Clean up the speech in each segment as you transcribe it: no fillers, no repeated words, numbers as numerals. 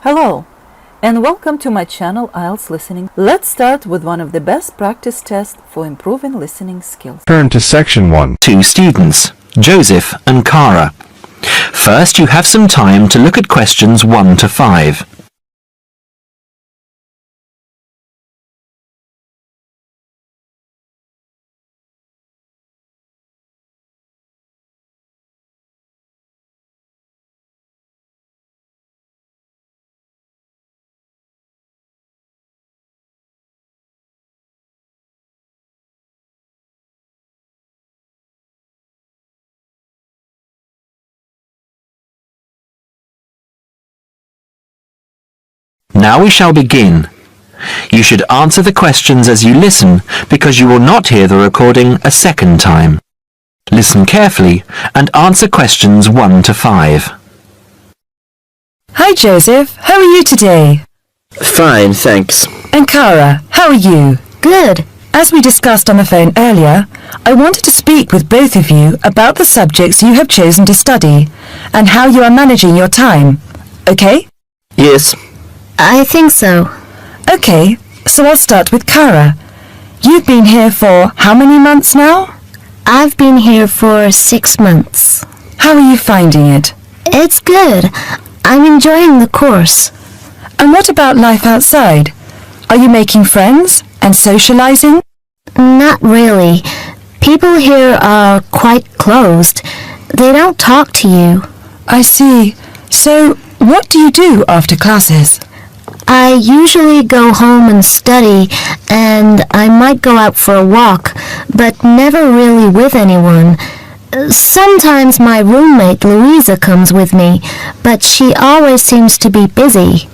Hello, and welcome to my channel IELTS Listening. Let's start with one of the best practice tests for improving listening skills. Turn to section 1. Two students, Joseph and Cara. First, you have some time to look at questions 1 to 5. Now we shall begin. You should answer the questions as you listen because you will not hear the recording a second time. Listen carefully and answer questions 1 to 5. Hi Joseph, how are you today? Fine, thanks. And Cara, how are you? Good. As we discussed on the phone earlier, I wanted to speak with both of you about the subjects you have chosen to study and how you are managing your time. Okay? Yes. I think so. Okay, so I'll start with Cara. You've been here for how many months now? I've been here for 6 months. How are you finding it? It's good. I'm enjoying the course. And what about life outside? Are you making friends and socializing? Not really. People here are quite closed. They don't talk to you. I see. So, what do you do after classes? I usually go home and study, and I might go out for a walk, but never really with anyone. Sometimes my roommate Louisa comes with me, but she always seems to be busy.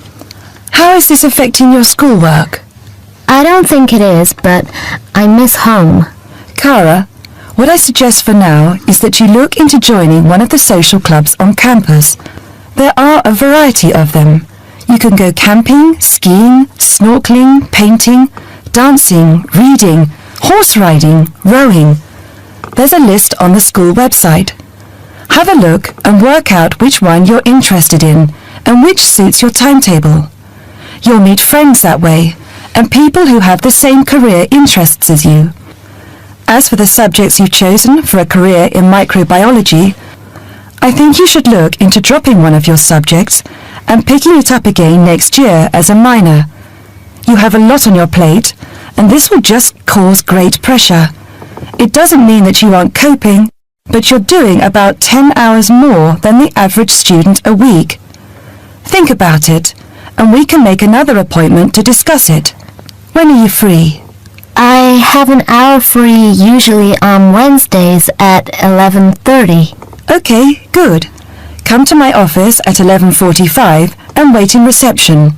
How is this affecting your schoolwork? I don't think it is, but I miss home. Cara, what I suggest for now is that you look into joining one of the social clubs on campus. There are a variety of them. You can go camping, skiing, snorkeling, painting, dancing, reading, horse riding, rowing. There's a list on the school website. Have a look and work out which one you're interested in and which suits your timetable. You'll meet friends that way and people who have the same career interests as you. As for the subjects you've chosen for a career in microbiology, I think you should look into dropping one of your subjects and picking it up again next year as a minor. You have a lot on your plate, and this will just cause great pressure. It doesn't mean that you aren't coping, but you're doing about 10 hours more than the average student a week. Think about it, and we can make another appointment to discuss it. When are you free? I have an hour free usually on Wednesdays at 11:30. Okay, good. Come to my office at 11:45 and wait in reception.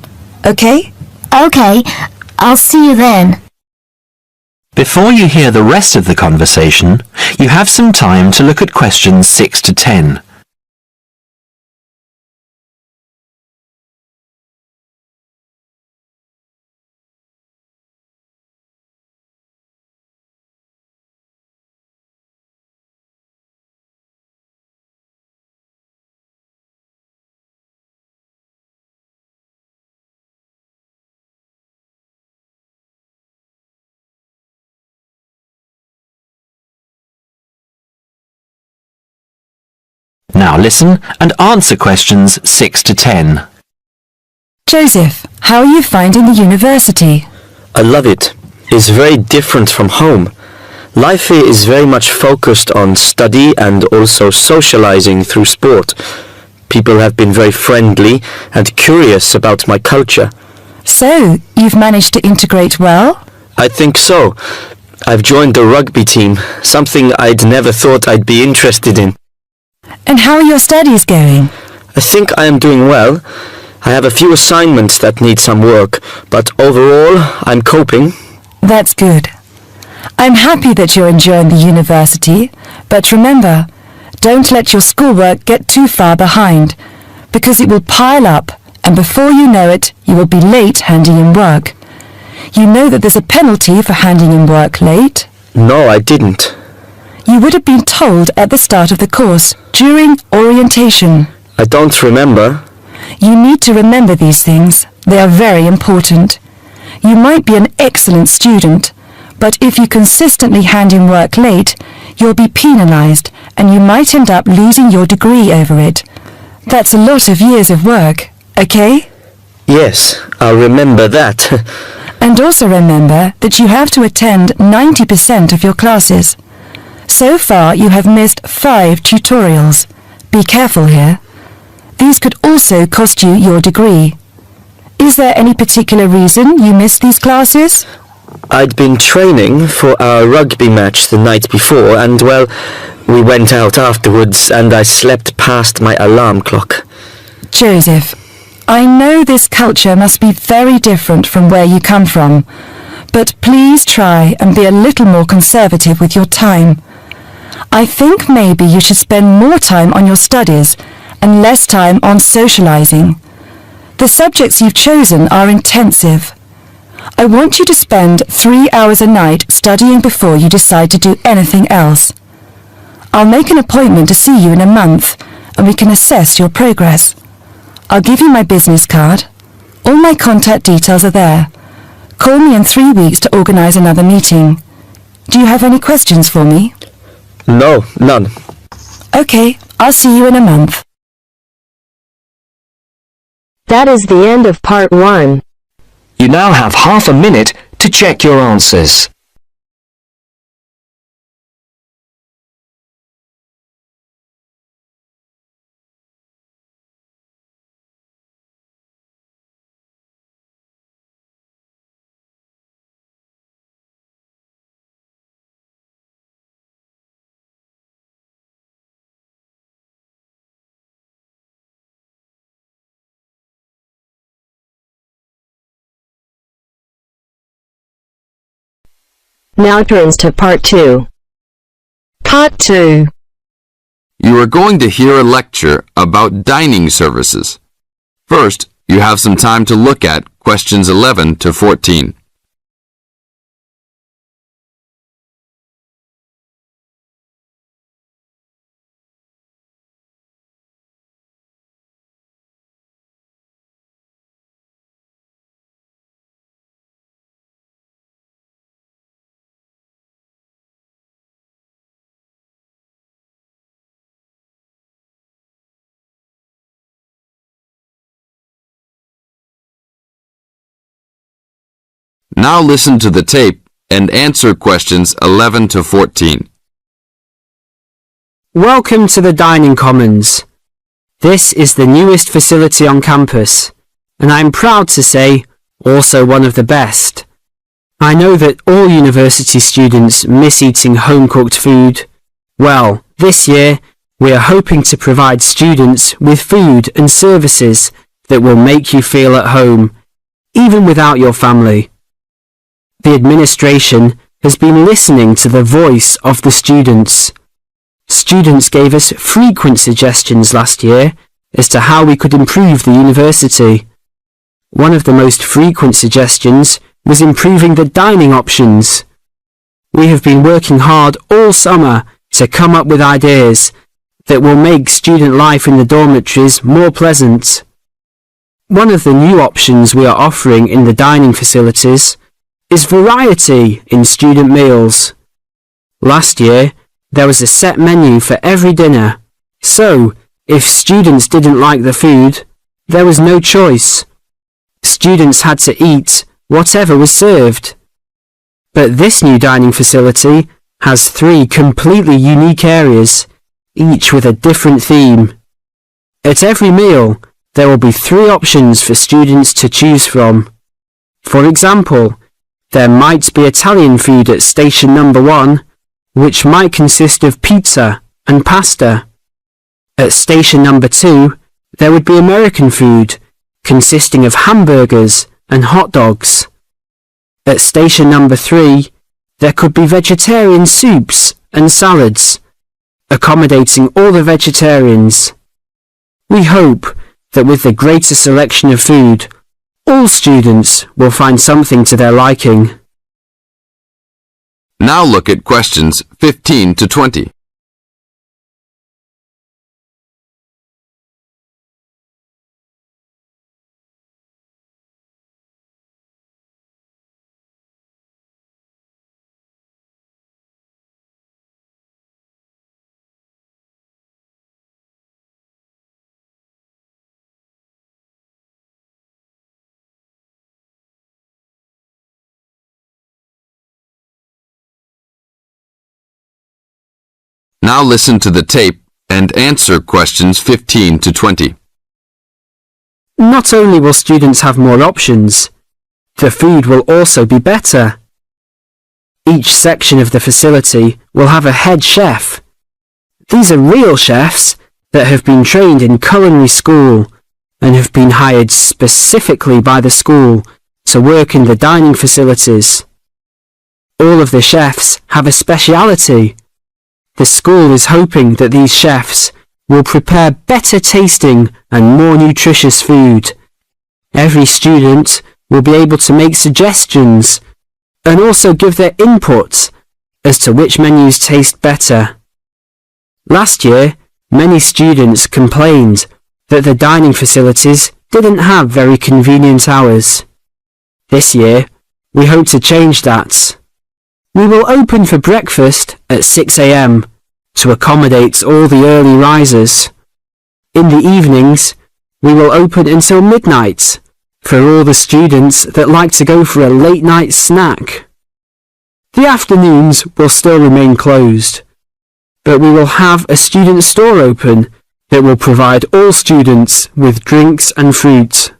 Okay? Okay, I'll see you then. Before you hear the rest of the conversation, you have some time to look at questions 6 to 10. Now listen and answer questions 6 to 10. Joseph, how are you finding the university? I love it. It's very different from home. Life here is very much focused on study and also socializing through sport. People have been very friendly and curious about my culture. So, you've managed to integrate well? I think so. I've joined the rugby team, something I'd never thought I'd be interested in. And how are your studies going? I think I am doing well. I have a few assignments that need some work, but overall, I'm coping. That's good. I'm happy that you're enjoying the university, but remember, don't let your schoolwork get too far behind, because it will pile up, and before you know it, you will be late handing in work. You know that there's a penalty for handing in work late? No, I didn't. You would have been told at the start of the course, during orientation. I don't remember. You need to remember these things. They are very important. You might be an excellent student, but if you consistently hand in work late, you'll be penalised and you might end up losing your degree over it. That's a lot of years of work, okay? Yes, I'll remember that. And also remember that you have to attend 90% of your classes. So far you have missed 5 tutorials. Be careful here. These could also cost you your degree. Is there any particular reason you missed these classes? I'd been training for our rugby match the night before and, well, we went out afterwards and I slept past my alarm clock. Joseph, I know this culture must be very different from where you come from, but please try and be a little more conservative with your time. I think maybe you should spend more time on your studies and less time on socializing. The subjects you've chosen are intensive. I want you to spend 3 hours a night studying before you decide to do anything else. I'll make an appointment to see you in a month and we can assess your progress. I'll give you my business card. All my contact details are there. Call me in 3 weeks to organise another meeting. Do you have any questions for me? No, none. Okay, I'll see you in a month. That is the end of part 1. You now have half a minute to check your answers. Now turns to part 2. Part 2. You are going to hear a lecture about dining services. First, you have some time to look at questions 11 to 14. Now listen to the tape and answer questions 11 to 14. Welcome to the Dining Commons. This is the newest facility on campus, and I'm proud to say, also one of the best. I know that all university students miss eating home-cooked food. Well, this year, we are hoping to provide students with food and services that will make you feel at home, even without your family. The administration has been listening to the voice of the students. Students gave us frequent suggestions last year as to how we could improve the university. One of the most frequent suggestions was improving the dining options. We have been working hard all summer to come up with ideas that will make student life in the dormitories more pleasant. One of the new options we are offering in the dining facilities is variety in student meals. Last year, there was a set menu for every dinner, so if students didn't like the food, there was no choice. Students had to eat whatever was served. But this new dining facility has 3 completely unique areas, each with a different theme. At every meal, there will be 3 options for students to choose from. For example, there might be Italian food at station number 1, which might consist of pizza and pasta. At station number 2, there would be American food, consisting of hamburgers and hot dogs. At station number 3, there could be vegetarian soups and salads, accommodating all the vegetarians. We hope that with the greater selection of food, all students will find something to their liking. Now look at questions 15 to 20. Now listen to the tape and answer questions 15 to 20. Not only will students have more options, the food will also be better. Each section of the facility will have a head chef. These are real chefs that have been trained in culinary school and have been hired specifically by the school to work in the dining facilities. All of the chefs have a speciality. The school is hoping that these chefs will prepare better tasting and more nutritious food. Every student will be able to make suggestions and also give their input as to which menus taste better. Last year, many students complained that the dining facilities didn't have very convenient hours. This year, we hope to change that. We will open for breakfast at 6 a.m. to accommodate all the early risers. In the evenings, we will open until midnight for all the students that like to go for a late night snack. The afternoons will still remain closed, but we will have a student store open that will provide all students with drinks and fruit.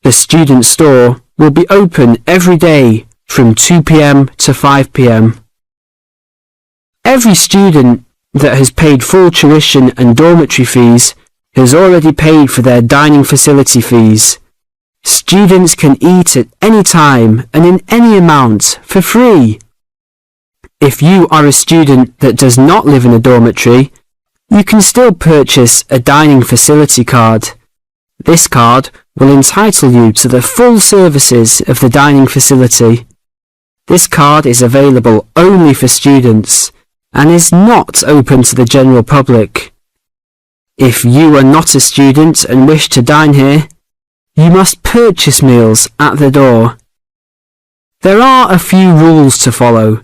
The student store will be open every day from 2 p.m. to 5 p.m. Every student that has paid full tuition and dormitory fees has already paid for their dining facility fees. Students can eat at any time and in any amount for free. If you are a student that does not live in a dormitory, you can still purchase a dining facility card. This card will entitle you to the full services of the dining facility. This card is available only for students and is not open to the general public. If you are not a student and wish to dine here, you must purchase meals at the door. There are a few rules to follow.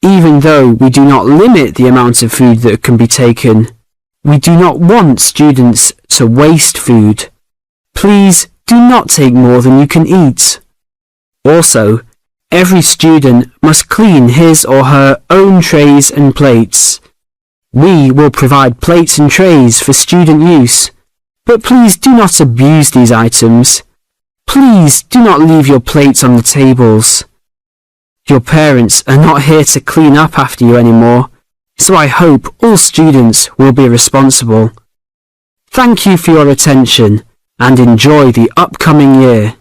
Even though we do not limit the amount of food that can be taken, we do not want students to waste food. Please do not take more than you can eat. Also, every student must clean his or her own trays and plates. We will provide plates and trays for student use, but please do not abuse these items. Please do not leave your plates on the tables. Your parents are not here to clean up after you anymore, so I hope all students will be responsible. Thank you for your attention and enjoy the upcoming year.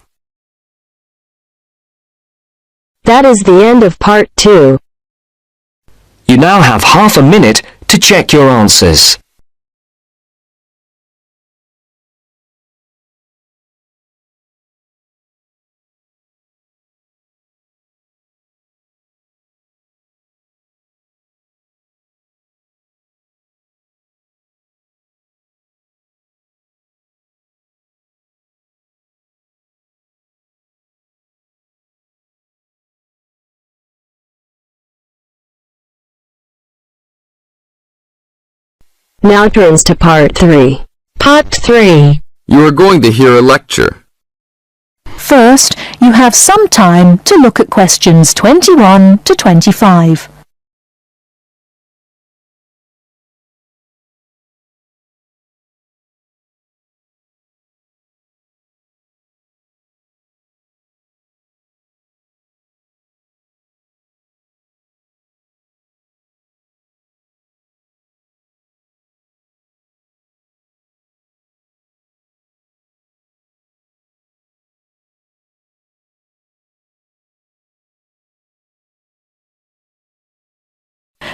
That is the end of part 2. You now have half a minute to check your answers. Now turns to part 3. Part 3. You are going to hear a lecture. First, you have some time to look at questions 21 to 25.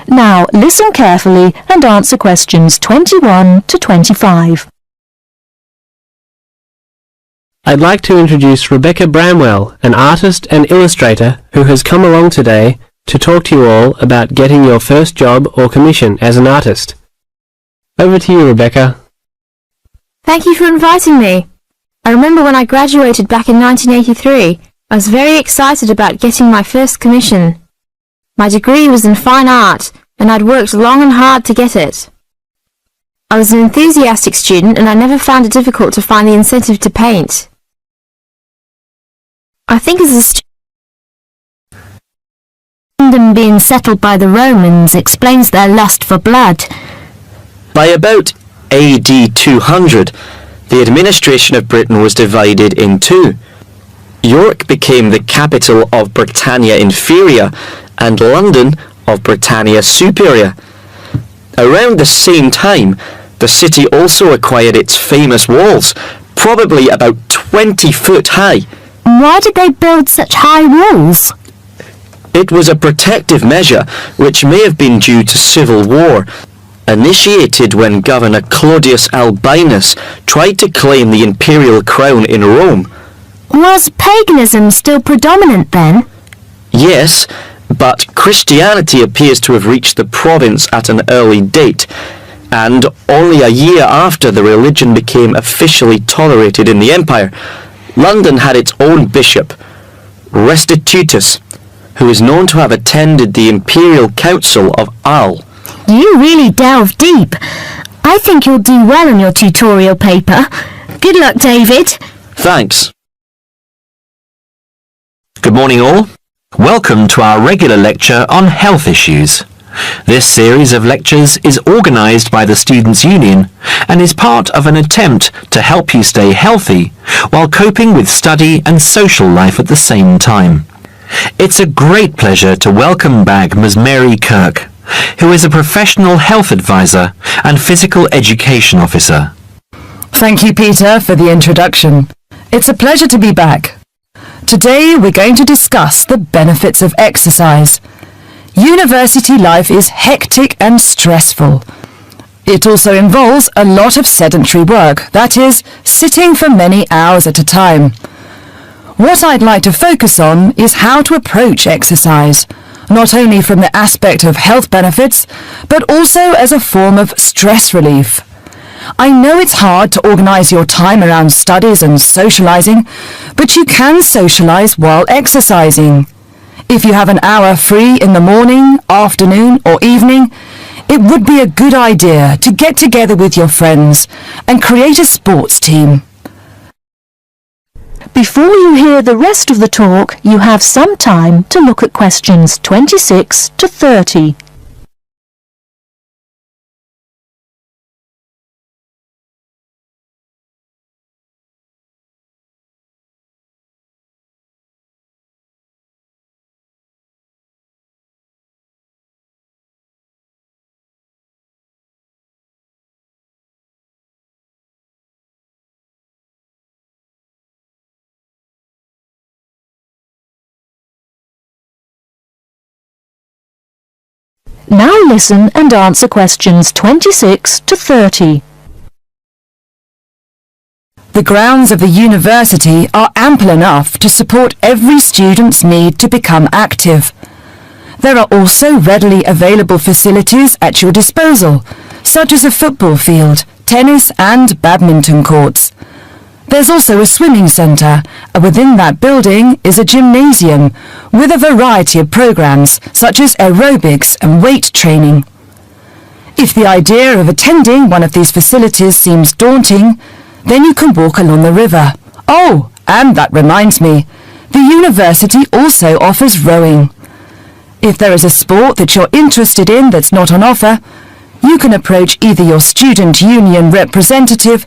Now listen carefully and answer questions 21 to 25. I'd like to introduce Rebecca Bramwell, an artist and illustrator who has come along today to talk to you all about getting your first job or commission as an artist. Over to you, Rebecca. Thank you for inviting me. I remember when I graduated back in 1983, I was very excited about getting my first commission. My degree was in fine art, and I'd worked long and hard to get it. I was an enthusiastic student, and I never found it difficult to find the incentive to paint. I think as a London being settled by the Romans explains their lust for blood. By about AD 200, the administration of Britain was divided in two. York became the capital of Britannia Inferior and London of Britannia Superior. Around the same time, the city also acquired its famous walls, probably about 20 foot high. Why did they build such high walls? It was a protective measure which may have been due to civil war, initiated when Governor Claudius Albinus tried to claim the imperial crown in Rome. Was paganism still predominant then? Yes, but Christianity appears to have reached the province at an early date, and only a year after the religion became officially tolerated in the empire. London had its own bishop, Restitutus, who is known to have attended the Imperial Council of Arles. You really delve deep. I think you'll do well on your tutorial paper. Good luck, David. Thanks. Good morning all. Welcome to our regular lecture on health issues. This series of lectures is organised by the Students' Union and is part of an attempt to help you stay healthy while coping with study and social life at the same time. It's a great pleasure to welcome back Ms. Mary Kirk, who is a professional health advisor and physical education officer. Thank you, Peter, for the introduction. It's a pleasure to be back. Today we're going to discuss the benefits of exercise. University life is hectic and stressful. It also involves a lot of sedentary work, that is, sitting for many hours at a time. What I'd like to focus on is how to approach exercise, not only from the aspect of health benefits, but also as a form of stress relief. I know it's hard to organise your time around studies and socialising, but you can socialise while exercising. If you have an hour free in the morning, afternoon or evening, it would be a good idea to get together with your friends and create a sports team. Before you hear the rest of the talk, you have some time to look at questions 26 to 30. Now listen and answer questions 26 to 30. The grounds of the university are ample enough to support every student's need to become active. There are also readily available facilities at your disposal, such as a football field, tennis and badminton courts. There's also a swimming centre, and within that building is a gymnasium with a variety of programmes such as aerobics and weight training. If the idea of attending one of these facilities seems daunting, then you can walk along the river. Oh, and that reminds me, the university also offers rowing. If there is a sport that you're interested in that's not on offer, you can approach either your student union representative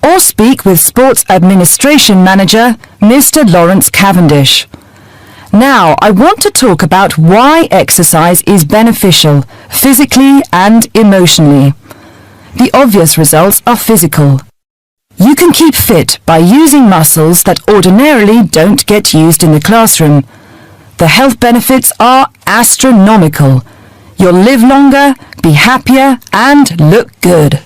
or speak with Sports Administration Manager, Mr. Lawrence Cavendish. Now, I want to talk about why exercise is beneficial, physically and emotionally. The obvious results are physical. You can keep fit by using muscles that ordinarily don't get used in the classroom. The health benefits are astronomical. You'll live longer, be happier, and look good.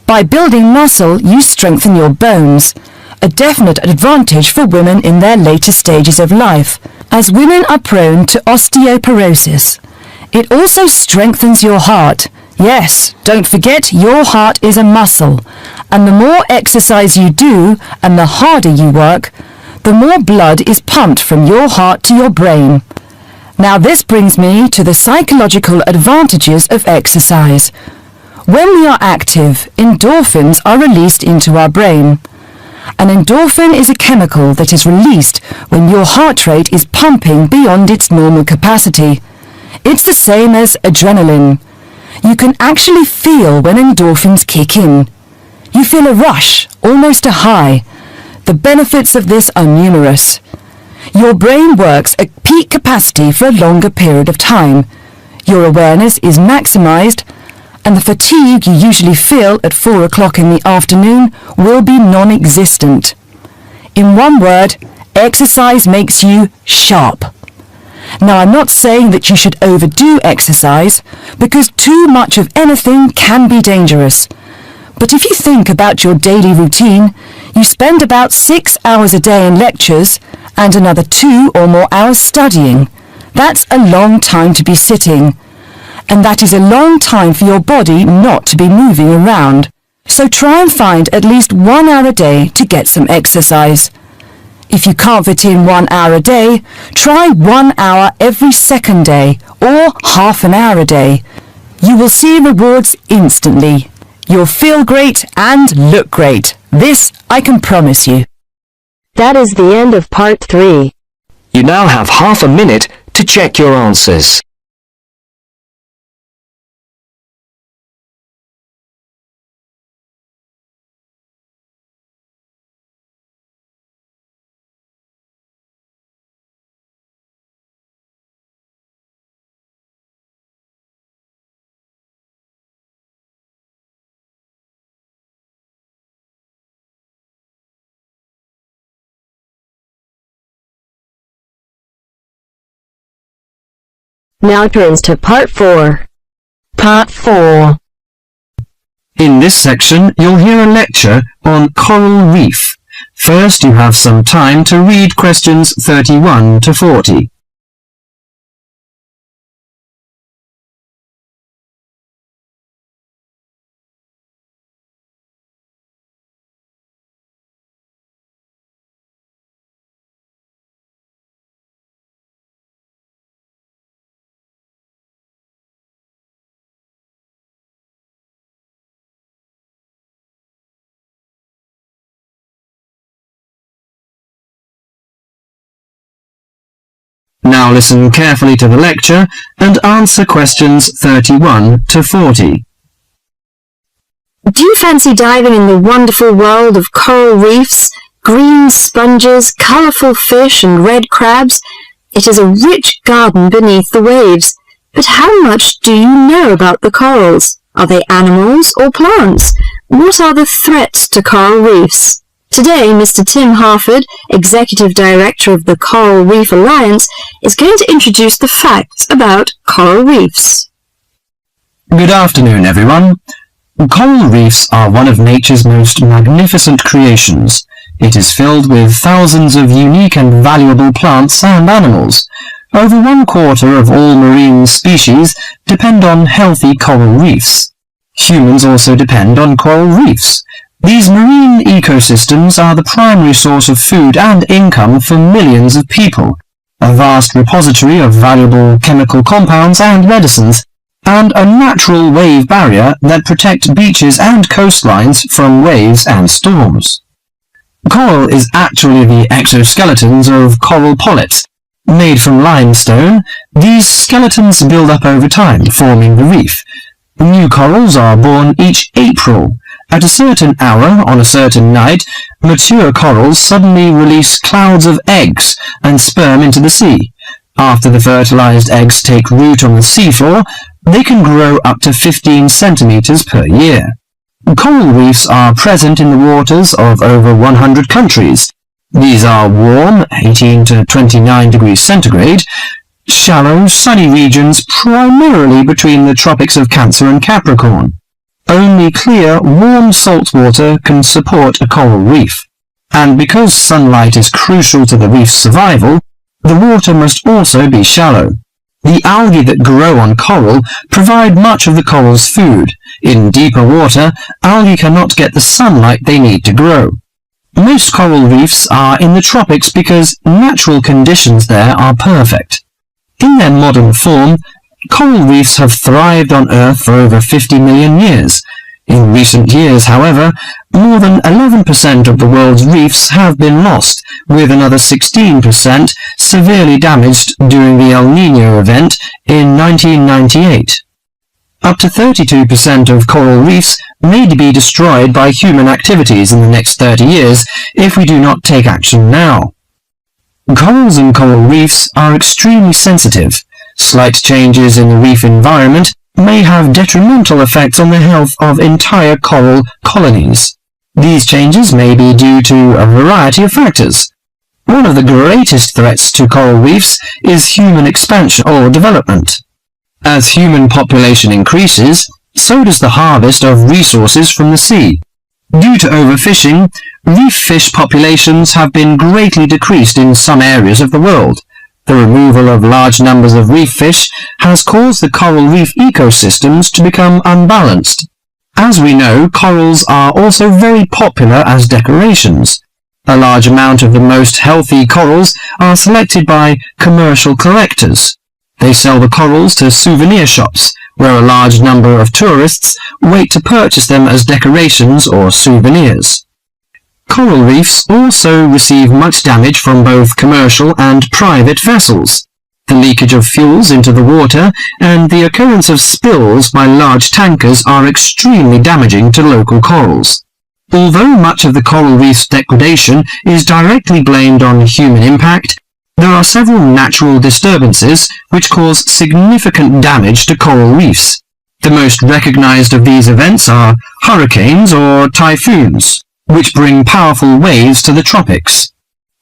By building muscle, you strengthen your bones, a definite advantage for women in their later stages of life, as women are prone to osteoporosis. It also strengthens your heart. Yes, don't forget your heart is a muscle, and the more exercise you do and the harder you work, the more blood is pumped from your heart to your brain. Now this brings me to the psychological advantages of exercise. When we are active, endorphins are released into our brain. An endorphin is a chemical that is released when your heart rate is pumping beyond its normal capacity. It's the same as adrenaline. You can actually feel when endorphins kick in. You feel a rush, almost a high. The benefits of this are numerous. Your brain works at peak capacity for a longer period of time. Your awareness is maximized, and the fatigue you usually feel at 4 o'clock in the afternoon will be non-existent. In one word, exercise makes you sharp. Now, I'm not saying that you should overdo exercise, because too much of anything can be dangerous. But if you think about your daily routine, you spend about 6 hours a day in lectures and another 2 or more hours studying. That's a long time to be sitting. And that is a long time for your body not to be moving around. So try and find at least 1 hour a day to get some exercise. If you can't fit in 1 hour a day, try 1 hour every second day or half an hour a day. You will see rewards instantly. You'll feel great and look great. This I can promise you. That is the end of part 3. You now have half a minute to check your answers. Now turns to part 4. Part 4. In this section, you'll hear a lecture on coral reef. First, you have some time to read questions 31 to 40. Now listen carefully to the lecture and answer questions 31 to 40. Do you fancy diving in the wonderful world of coral reefs, green sponges, colourful fish and red crabs? It is a rich garden beneath the waves. But how much do you know about the corals? Are they animals or plants? What are the threats to coral reefs? Today, Mr. Tim Harford, Executive Director of the Coral Reef Alliance, is going to introduce the facts about coral reefs. Good afternoon, everyone. Coral reefs are one of nature's most magnificent creations. It is filled with thousands of unique and valuable plants and animals. Over 1/4 of all marine species depend on healthy coral reefs. Humans also depend on coral reefs. These marine ecosystems are the primary source of food and income for millions of people, a vast repository of valuable chemical compounds and medicines, and a natural wave barrier that protect beaches and coastlines from waves and storms. Coral is actually the exoskeletons of coral polyps. Made from limestone, these skeletons build up over time, forming the reef. New corals are born each April. At a certain hour, on a certain night, mature corals suddenly release clouds of eggs and sperm into the sea. After the fertilized eggs take root on the seafloor, they can grow up to 15 centimeters per year. Coral reefs are present in the waters of over 100 countries. These are warm, 18 to 29 degrees centigrade, shallow, sunny regions primarily between the tropics of Cancer and Capricorn. Only clear, warm salt water can support a coral reef. And because sunlight is crucial to the reef's survival, the water must also be shallow. The algae that grow on coral provide much of the coral's food. In deeper water, algae cannot get the sunlight they need to grow. Most coral reefs are in the tropics because natural conditions there are perfect. In their modern form, coral reefs have thrived on Earth for over 50 million years. In recent years, however, More than 11% of the world's reefs have been lost, with another 16% severely damaged during the El Niño event in 1998. Up to 32% of coral reefs may be destroyed by human activities in the next 30 years if we do not take action now. Corals and coral reefs are extremely sensitive. Slight changes in the reef environment may have detrimental effects on the health of entire coral colonies. These changes may be due to a variety of factors. One of the greatest threats to coral reefs is human expansion or development. As human population increases, so does the harvest of resources from the sea. Due to overfishing, reef fish populations have been greatly decreased in some areas of the world. The removal of large numbers of reef fish has caused the coral reef ecosystems to become unbalanced. As we know, corals are also very popular as decorations. A large amount of the most healthy corals are selected by commercial collectors. They sell the corals to souvenir shops, where a large number of tourists wait to purchase them as decorations or souvenirs. Coral reefs also receive much damage from both commercial and private vessels. The leakage of fuels into the water and the occurrence of spills by large tankers are extremely damaging to local corals. Although much of the coral reef's degradation is directly blamed on human impact, there are several natural disturbances which cause significant damage to coral reefs. The most recognized of these events are hurricanes or typhoons, which bring powerful waves to the tropics.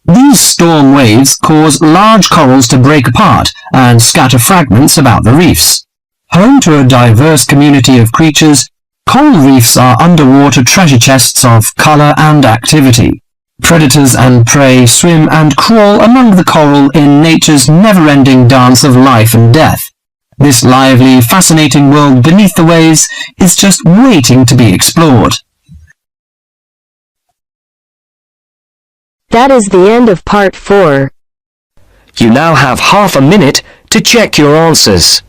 These storm waves cause large corals to break apart and scatter fragments about the reefs. Home to a diverse community of creatures, coral reefs are underwater treasure chests of color and activity. Predators and prey swim and crawl among the coral in nature's never-ending dance of life and death. This lively, fascinating world beneath the waves is just waiting to be explored. That is the end of part 4. You now have half a minute to check your answers.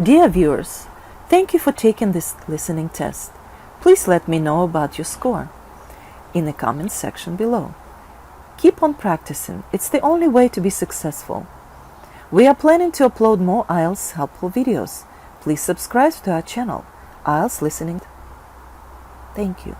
Dear viewers, thank you for taking this listening test. Please let me know about your score in the comments section below. Keep on practicing, it's the only way to be successful. We are planning to upload more IELTS helpful videos. Please subscribe to our channel, IELTS Listening. Thank you.